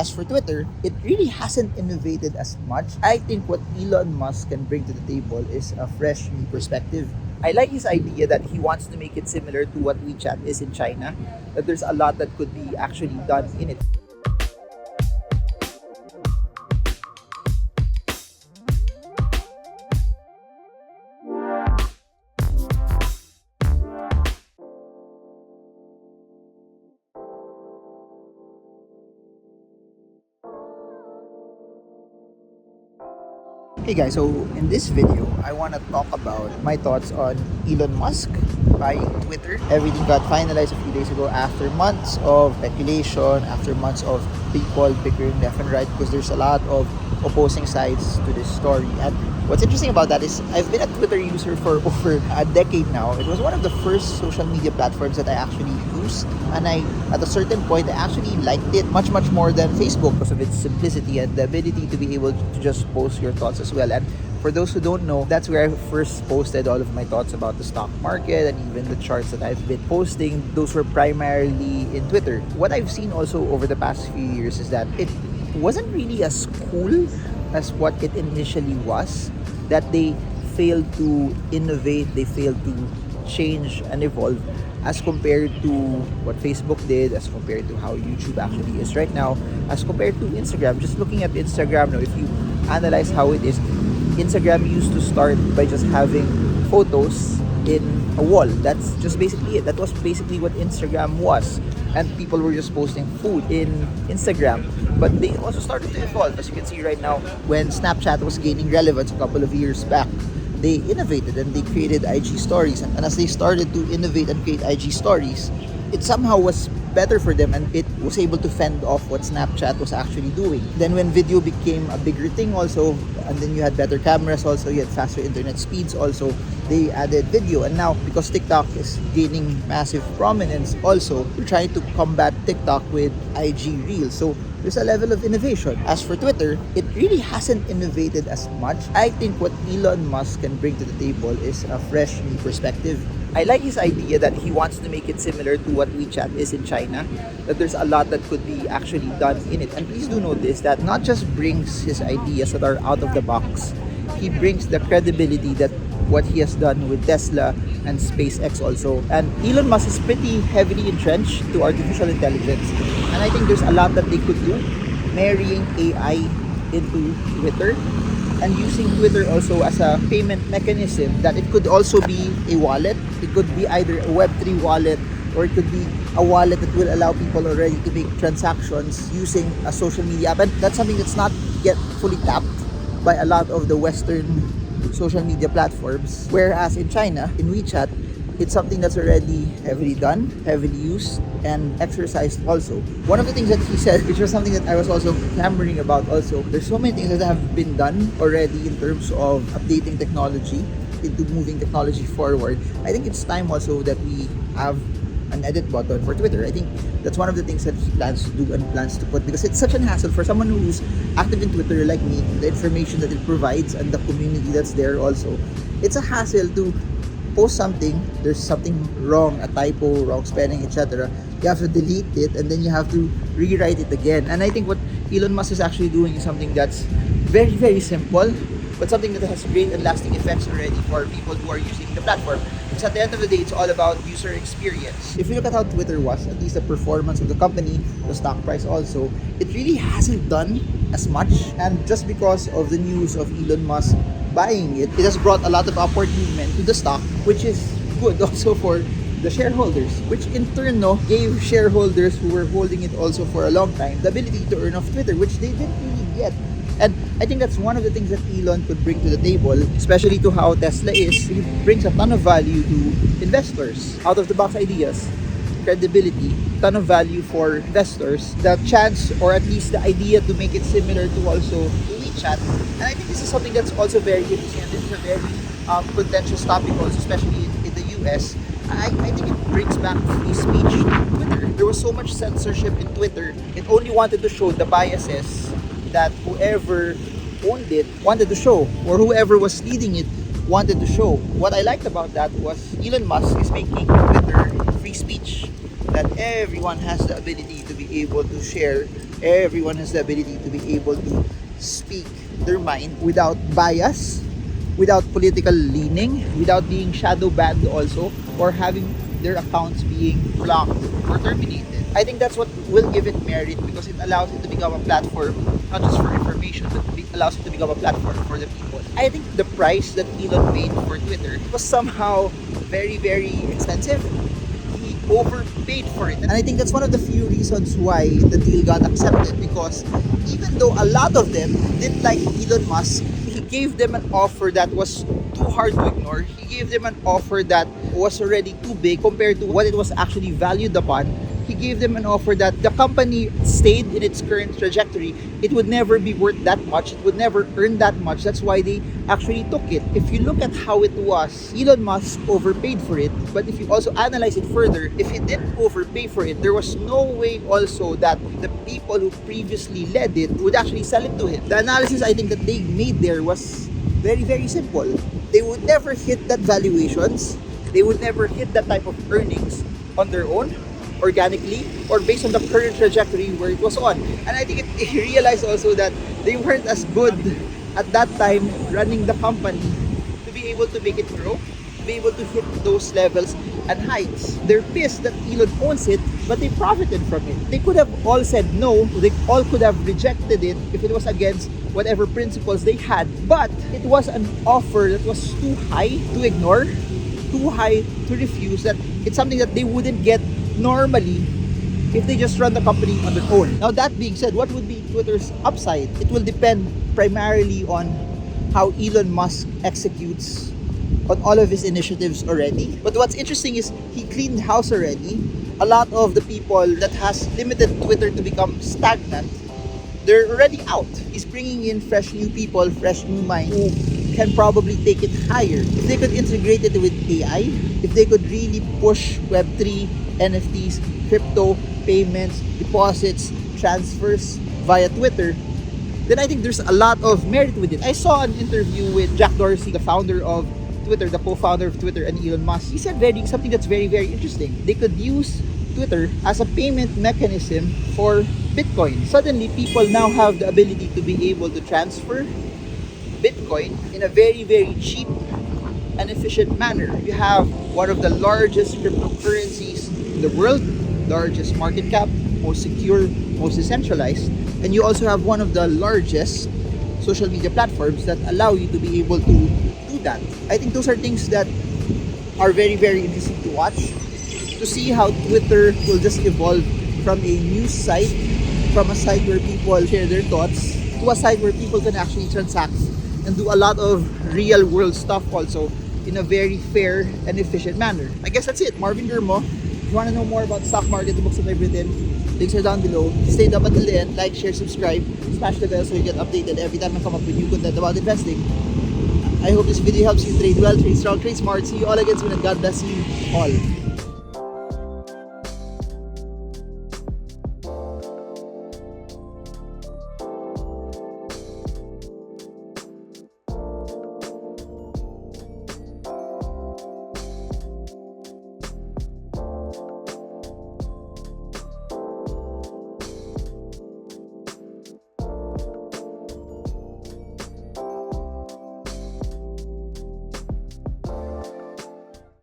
As for Twitter, it really hasn't innovated as much. I think what Elon Musk can bring to the table is a fresh new perspective. I like his idea that he wants to make it similar to what WeChat is in China, that there's a lot that could be actually done in it. Hey guys, so in this video, I want to talk about my thoughts on Elon Musk buying Twitter. Everything got finalized a few days ago after months of speculation, after months of people bickering left and right, because there's a lot of opposing sides to this story. And what's interesting about that is I've been a Twitter user for over a decade now. It was one of the first social media platforms that I actually used, and at a certain point I actually liked it much more than Facebook because of its simplicity and the ability to be able to just post your thoughts as well. And for those who don't know, that's where I first posted all of my thoughts about the stock market and even the charts that I've been posting. Those were primarily in Twitter. What I've seen also over the past few years is that it wasn't really as cool as what it initially was, that they failed to innovate, they failed to change and evolve as compared to what Facebook did, as compared to how YouTube actually is right now, as compared to Instagram. Just looking at Instagram now, if you analyze how it is, Instagram used to start by just having photos in a wall. That's just basically it. That was basically what Instagram was. And people were just posting food in Instagram. But they also started to evolve. As you can see right now, when Snapchat was gaining relevance a couple of years back, they innovated and they created IG stories. And as they started to innovate and create IG stories, it somehow was better for them and it was able to fend off what Snapchat was actually doing. Then when video became a bigger thing also, and then you had better cameras also, you had faster internet speeds also, they added video. And now, because TikTok is gaining massive prominence also, we're trying to combat TikTok with IG Reels. So there's a level of innovation. As for Twitter, it really hasn't innovated as much. I think what Elon Musk can bring to the table is a fresh new perspective. I like his idea that he wants to make it similar to what WeChat is in China, that there's a lot that could be actually done in it. And please do notice that not just brings his ideas that are out of the box, he brings the credibility that what he has done with Tesla and SpaceX also. And Elon Musk is pretty heavily entrenched to artificial intelligence. And I think there's a lot that they could do, marrying AI into Twitter and using Twitter also as a payment mechanism, that it could also be a wallet. It could be either a Web3 wallet, or it could be a wallet that will allow people already to make transactions using a social media app. And that's something that's not yet fully tapped by a lot of the Western social media platforms. Whereas in China, in WeChat, it's something that's already heavily done, heavily used, and exercised also. One of the things that he said, which was something that I was also clamoring about also, there's so many things that have been done already in terms of updating technology, into moving technology forward. I think it's time also that we have an edit button for Twitter. I think that's one of the things that he plans to do and plans to put, because it's such an hassle for someone who's active in Twitter like me, the information that it provides and the community that's there also. It's a hassle to post something, there's something wrong, a typo, wrong spelling, etc. You have to delete it and then you have to rewrite it again. And I think what Elon Musk is actually doing is something that's very simple, but something that has great and lasting effects already for people who are using the platform. Because at the end of the day, it's all about user experience. If you look at how Twitter was, at least the performance of the company, the stock price also, it really hasn't done as much. And just because of the news of Elon Musk buying it, it has brought a lot of upward movement to the stock, which is good also for the shareholders, which in turn gave shareholders who were holding it also for a long time the ability to earn off Twitter, which they didn't really get. And I think that's one of the things that Elon could bring to the table, especially to how Tesla is. He brings a ton of value to investors, out of the box ideas, credibility, ton of value for investors, the chance or at least the idea to make it similar to also WeChat. And I think this is something that's also very interesting, and this is a very contentious topic also, especially in the US. I think it brings back free speech to Twitter. There was so much censorship in Twitter, it only wanted to show the biases that whoever owned it wanted to show, or whoever was leading it wanted to show. What I liked about that was Elon Musk is making Twitter free speech, that everyone has the ability to be able to share Everyone has the ability to be able to speak their mind without bias, without political leaning, without being shadow banned also, or having their accounts being blocked or terminated. I think that's what will give it merit, because it allows it to become a platform not just for information, but it allows it to become a platform for the people. I think the price that Elon paid for Twitter was somehow very, very expensive. He overpaid for it. And I think that's one of the few reasons why the deal got accepted, because even though a lot of them didn't like Elon Musk, he gave them an offer that was too hard to ignore. He gave them an offer that was already too big compared to what it was actually valued upon. He gave them an offer that the company stayed in its current trajectory. It would never be worth that much. It would never earn that much. That's why they actually took it. If you look at how it was, Elon Musk overpaid for it. But if you also analyze it further, if he didn't overpay for it, there was no way also that the people who previously led it would actually sell it to him. The analysis I think that they made there was very, very simple. They would never hit that valuations. They would never hit that type of earnings on their own, organically, or based on the current trajectory where it was on. And I think he realized also that they weren't as good at that time running the company to be able to make it grow, to be able to hit those levels and heights. They're pissed that Elon owns it, but they profited from it. They could have all said no, they all could have rejected it if it was against whatever principles they had. But it was an offer that was too high to ignore, too high to refuse, that it's something that they wouldn't get normally if they just run the company on their own. Now, that being said, what would be Twitter's upside? It will depend primarily on how Elon Musk executes on all of his initiatives already. But what's interesting is he cleaned house already. A lot of the people that has limited Twitter to become stagnant, they're already out. He's bringing in fresh new people, fresh new minds who can probably take it higher. If they could integrate it with AI, if they could really push Web3, NFTs, crypto, payments, deposits, transfers via Twitter, then I think there's a lot of merit with it. I saw an interview with Jack Dorsey, the founder of Twitter, the co-founder of Twitter, and Elon Musk. He said something that's very, very interesting. They could use Twitter as a payment mechanism for Bitcoin. Suddenly, people now have the ability to be able to transfer Bitcoin in a very, very cheap and efficient manner. You have one of the largest cryptocurrencies in the world, largest market cap, most secure, most decentralized, and you also have one of the largest social media platforms that allow you to be able to do that. I think those are things that are very, very interesting to watch, to see how Twitter will just evolve from a news site, from a site where people share their thoughts, to a site where people can actually transact and do a lot of real world stuff also in a very fair and efficient manner. I guess that's it. marvingermo. If you want to know more about stock market, the books that I've written, links are down below. Stay up until the end. Like, share, subscribe, smash the bell so you get updated every time I come up with new content about investing. I hope this video helps you trade well, trade strong, trade smart. See you all again soon, and God bless you all.